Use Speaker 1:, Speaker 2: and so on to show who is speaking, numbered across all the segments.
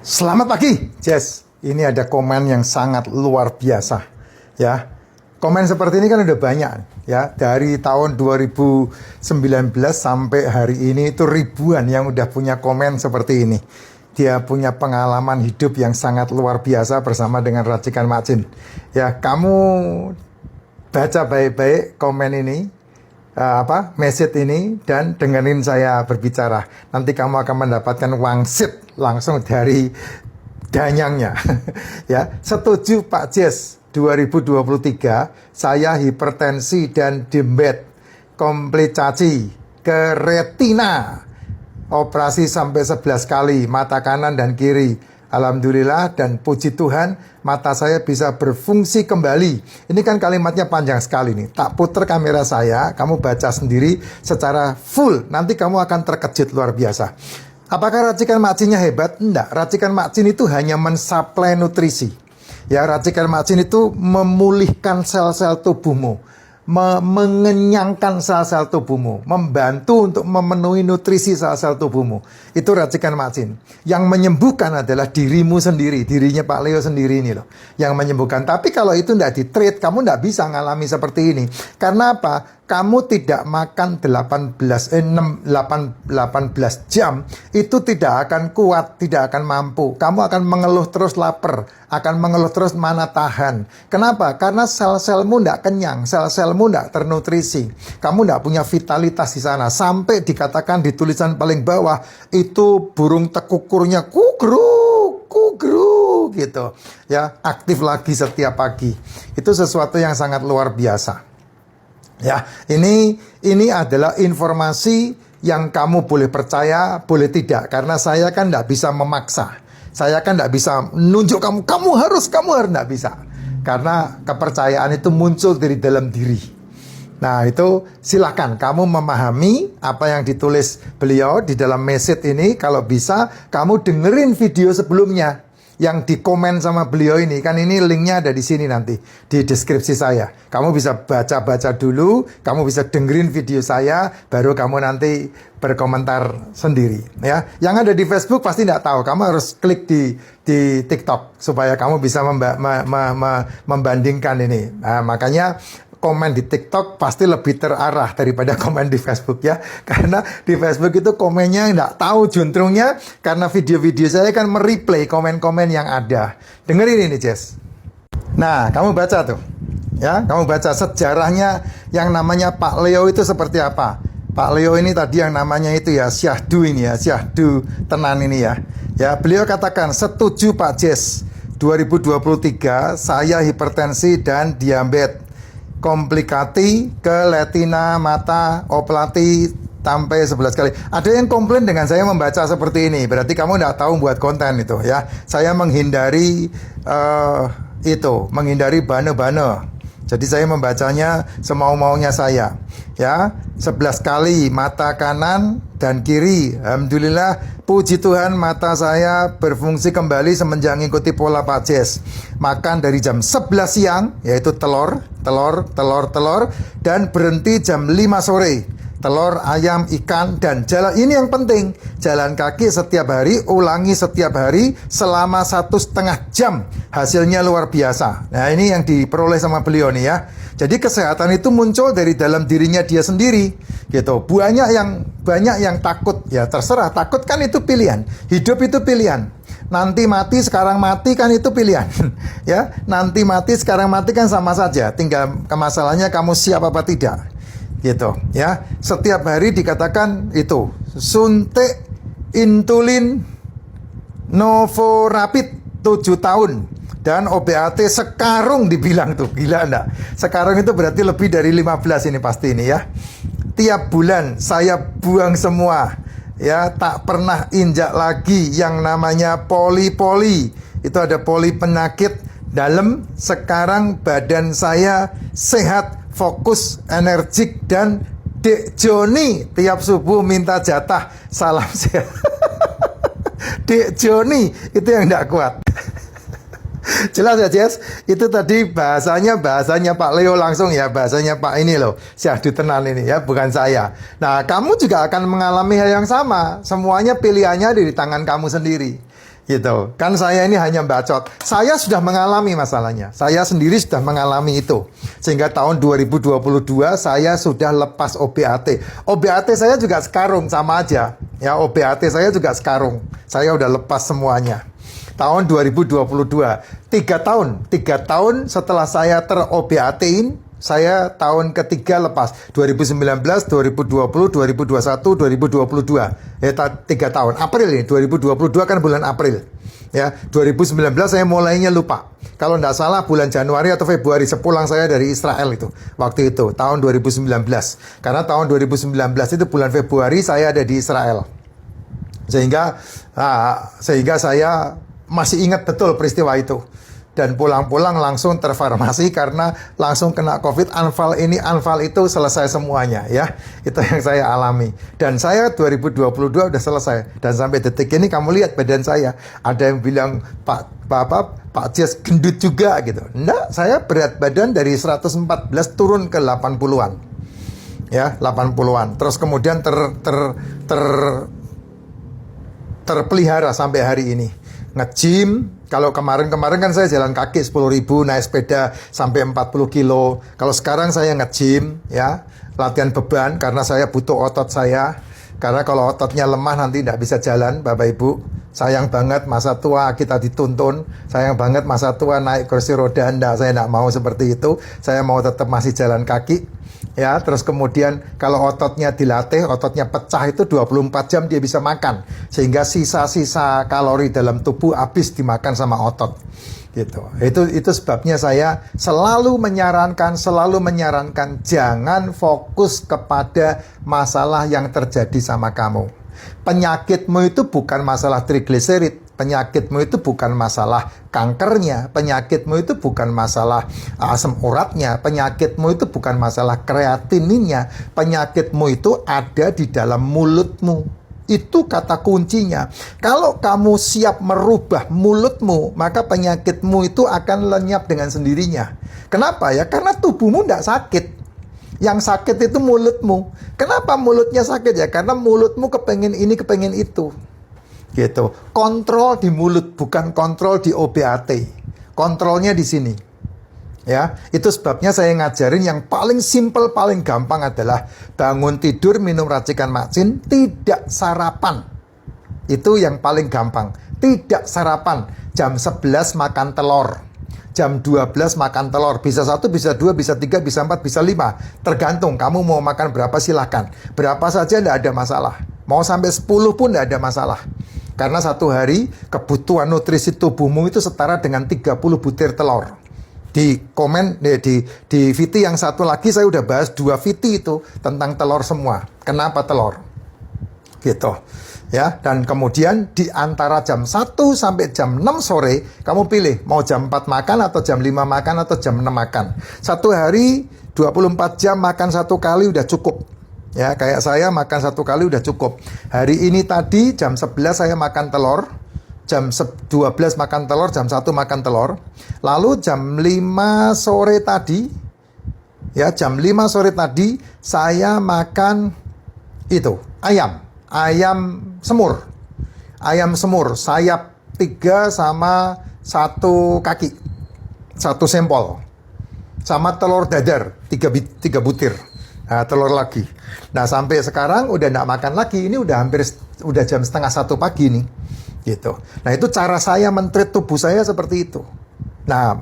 Speaker 1: Selamat pagi, Jess. Ini ada komen yang sangat luar biasa, ya. Komen seperti ini kan udah banyak, ya. Dari tahun 2019 sampai hari ini itu ribuan yang udah punya komen seperti ini. Dia punya pengalaman hidup yang sangat luar biasa bersama dengan racikan Mak Jin. Ya, kamu baca baik-baik komen ini, message ini, dan dengerin saya berbicara. Nanti kamu akan mendapatkan wangsit langsung dari danyangnya. Ya, setuju Pak Jess, 2023 saya hipertensi dan diabetes komplikasi ke retina. Operasi sampai 11 kali, mata kanan dan kiri. Alhamdulillah dan puji Tuhan, mata saya bisa berfungsi kembali. Ini kan kalimatnya panjang sekali nih. Tak puter kamera saya, kamu baca sendiri secara full. Nanti kamu akan terkejut luar biasa. Apakah racikan Mak Jinnya hebat? Enggak. Racikan Mak Jin itu hanya mensuplai nutrisi. Ya, racikan Mak Jin itu memulihkan sel-sel tubuhmu, mengenyangkan sel-sel tubuhmu, membantu untuk memenuhi nutrisi sel-sel tubuhmu. Itu racikan Mak Jin. Yang menyembuhkan adalah dirimu sendiri, dirinya Pak Leo sendiri ini loh, yang menyembuhkan. Tapi kalau itu tidak di-treat, kamu tidak bisa ngalami seperti ini. Karena apa? Kamu tidak makan 18 jam, itu tidak akan kuat, tidak akan mampu. Kamu akan mengeluh terus lapar, akan mengeluh terus mana tahan. Kenapa? Karena sel-selmu tidak kenyang, sel-selmu tidak ternutrisi. Kamu tidak punya vitalitas di sana. Sampai dikatakan di tulisan paling bawah, itu burung tekukurnya kugru gitu. Ya, aktif lagi setiap pagi. Itu sesuatu yang sangat luar biasa. Ya, ini adalah informasi yang kamu boleh percaya, boleh tidak. Karena saya kan tidak bisa memaksa. Saya kan tidak bisa menunjuk kamu harus, tidak bisa. Karena kepercayaan itu muncul dari dalam diri. Nah, itu silakan kamu memahami apa yang ditulis beliau di dalam message ini. Kalau bisa, kamu dengerin video sebelumnya yang dikomen sama beliau ini. Kan ini linknya ada di sini nanti, di deskripsi saya. Kamu bisa baca-baca dulu, kamu bisa dengerin video saya, baru kamu nanti berkomentar sendiri. Ya, yang ada di Facebook pasti tidak tahu. Kamu harus klik di TikTok supaya kamu bisa membandingkan ini. Nah, makanya komen di TikTok pasti lebih terarah daripada komen di Facebook ya. Karena di Facebook itu komennya nggak tahu juntrungnya, karena video-video saya kan mereplay komen-komen yang ada. Dengerin ini, Jess. Nah, kamu baca tuh. Ya, kamu baca sejarahnya yang namanya Pak Leo itu seperti apa. Pak Leo ini tadi yang namanya itu ya, Syahdu ini ya, Syahdu tenan ini ya. Ya, beliau katakan, setuju Pak Jess, 2023 saya hipertensi dan diabetes komplikasi ke retina mata operasi sampai 11 kali. Ada yang komplain dengan saya membaca seperti ini. Berarti kamu tidak tahu buat konten itu ya. Saya menghindari menghindari bane-bane. Jadi saya membacanya semau-maunya saya. Ya, 11 kali mata kanan dan kiri. Alhamdulillah, puji Tuhan mata saya berfungsi kembali semenjak mengikuti pola Pak Jess. Makan dari jam 11 siang, yaitu telur, dan berhenti jam 5 sore. Telur, ayam, ikan, dan jalan. Ini yang penting, jalan kaki setiap hari, ulangi setiap hari selama 1,5 jam. Hasilnya luar biasa. Nah, ini yang diperoleh sama beliau nih ya. Jadi kesehatan itu muncul dari dalam dirinya dia sendiri, gitu. Banyak yang takut, ya terserah. Takut kan itu pilihan. Hidup itu pilihan. Nanti mati, sekarang mati kan itu pilihan. Ya, nanti mati, sekarang mati kan sama saja. Tinggal masalahnya kamu siap apa tidak. Gitu ya. Setiap hari dikatakan itu suntik insulin Novorapid 7 tahun dan OBAT sekarung dibilang tuh. Gila enggak? Sekarang itu berarti lebih dari 15 ini pasti ini ya. Tiap bulan saya buang semua. Ya, tak pernah injak lagi yang namanya poli-poli. Itu ada poli penyakit dalam. Sekarang badan saya sehat, fokus, energik, dan Dek Joni tiap subuh minta jatah. Salam sehat. Dek Joni itu yang tidak kuat. Jelas ya, Jess? Itu tadi bahasanya Pak Leo langsung ya, bahasanya Pak ini loh, Syahdu tenan ini ya, bukan saya. Nah, kamu juga akan mengalami hal yang sama. Semuanya pilihannya di tangan kamu sendiri. Gitu. Kan saya ini hanya bacot. Saya sudah mengalami masalahnya. Saya sendiri sudah mengalami itu. Sehingga tahun 2022 saya sudah lepas OBAT. OBAT saya juga sekarung, sama aja. Ya, OBAT saya juga sekarung. Saya udah lepas semuanya. Tahun 2022. 3 tahun setelah saya ter-OBAT-in, saya tahun ketiga lepas. 2019, 2020, 2021, 2022. Ya, 3 tahun. April ini, 2022 kan bulan April. Ya, 2019 saya mulainya lupa. Kalau tidak salah bulan Januari atau Februari sepulang saya dari Israel itu. Waktu itu, tahun 2019. Karena tahun 2019 itu bulan Februari saya ada di Israel. Sehingga saya masih ingat betul peristiwa itu. Dan pulang-pulang langsung terfarmasi karena langsung kena COVID. Anfal itu selesai semuanya ya. Itu yang saya alami. Dan saya 2022 udah selesai. Dan sampai detik ini kamu lihat badan saya. Ada yang bilang Pak Jas gendut juga gitu. Enggak, saya berat badan dari 114 turun ke 80-an. Ya, 80-an. Terus kemudian terpelihara sampai hari ini. Nge-gym, kalau kemarin kan saya jalan kaki 10.000, naik sepeda sampai 40 kilo. Kalau sekarang saya nge-gym, ya, latihan beban karena saya butuh otot saya. Karena kalau ototnya lemah nanti tidak bisa jalan, Bapak Ibu. Sayang banget masa tua kita dituntun. Sayang banget masa tua naik kursi roda. Saya tidak mau seperti itu. Saya mau tetap masih jalan kaki. Ya, terus kemudian kalau ototnya dilatih, ototnya pecah itu 24 jam dia bisa makan. Sehingga sisa-sisa kalori dalam tubuh habis dimakan sama otot. Gitu. Itu sebabnya saya selalu menyarankan jangan fokus kepada masalah yang terjadi sama kamu. Penyakitmu itu bukan masalah trigliserid. Penyakitmu itu bukan masalah kankernya, penyakitmu itu bukan masalah asam uratnya, penyakitmu itu bukan masalah kreatininnya, penyakitmu itu ada di dalam mulutmu. Itu kata kuncinya. Kalau kamu siap merubah mulutmu, maka penyakitmu itu akan lenyap dengan sendirinya. Kenapa ya? Karena tubuhmu tidak sakit. Yang sakit itu mulutmu. Kenapa mulutnya sakit ya? Karena mulutmu kepengen ini, kepengen itu. Gitu. Kontrol di mulut, bukan kontrol di OBAT. Kontrolnya di sini. Ya, itu sebabnya saya ngajarin yang paling simple, paling gampang adalah bangun tidur, minum racikan macin, tidak sarapan. Itu yang paling gampang. Tidak sarapan. Jam 11 makan telur. Jam 12 makan telur. Bisa 1, bisa 2, bisa 3, bisa 4, bisa 5. Tergantung kamu mau makan berapa silahkan. Berapa saja tidak ada masalah. Mau sampai 10 pun tidak ada masalah. Karena satu hari kebutuhan nutrisi tubuhmu itu setara dengan 30 butir telur. Di VT yang satu lagi saya udah bahas 2 VT itu tentang telur semua. Kenapa telur? Gitu. Ya, dan kemudian di antara jam 1 sampai jam 6 sore kamu pilih mau jam 4 makan atau jam 5 makan atau jam 6 makan. Satu hari 24 jam makan 1 kali udah cukup. Ya, kayak saya makan 1 kali udah cukup. Hari ini tadi jam 11 saya makan telur, jam 12 makan telur, jam 1 makan telur. Lalu jam 5 sore tadi, ya jam 5 sore tadi saya makan itu, ayam semur. Ayam semur, sayap 3 sama 1 kaki, 1 sempol. Sama telur dadar, 3 butir. Nah, telur lagi. Nah, sampai sekarang udah enggak makan lagi. Ini udah jam setengah 1 pagi nih. Gitu. Nah, itu cara saya men-treat tubuh saya seperti itu. Nah,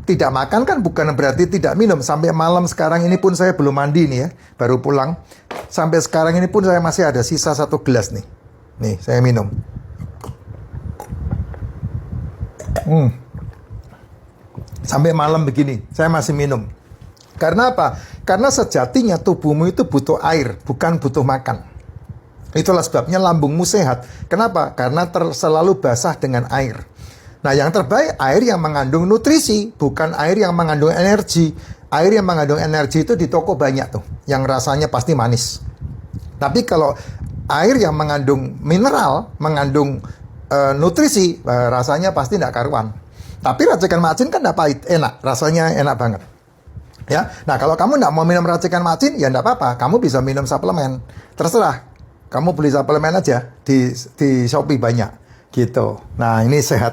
Speaker 1: tidak makan kan bukan berarti tidak minum. Sampai malam sekarang ini pun saya belum mandi nih ya. Baru pulang. Sampai sekarang ini pun saya masih ada sisa 1 gelas nih. Nih, saya minum. Sampai malam begini, saya masih minum. Karena apa? Karena sejatinya tubuhmu itu butuh air, bukan butuh makan. Itulah sebabnya lambungmu sehat. Kenapa? Karena selalu basah dengan air. Nah, yang terbaik air yang mengandung nutrisi, bukan air yang mengandung energi. Air yang mengandung energi itu di toko banyak tuh, yang rasanya pasti manis. Tapi kalau air yang mengandung mineral, mengandung nutrisi, rasanya pasti tidak karuan. Tapi racikan macin kan tidak pahit, enak, rasanya enak banget. Ya, nah kalau kamu tidak mau minum racikan macin, ya tidak apa-apa, kamu bisa minum suplemen. Terserah, kamu beli suplemen aja di Shopee banyak. gitu. Nah, ini sehat.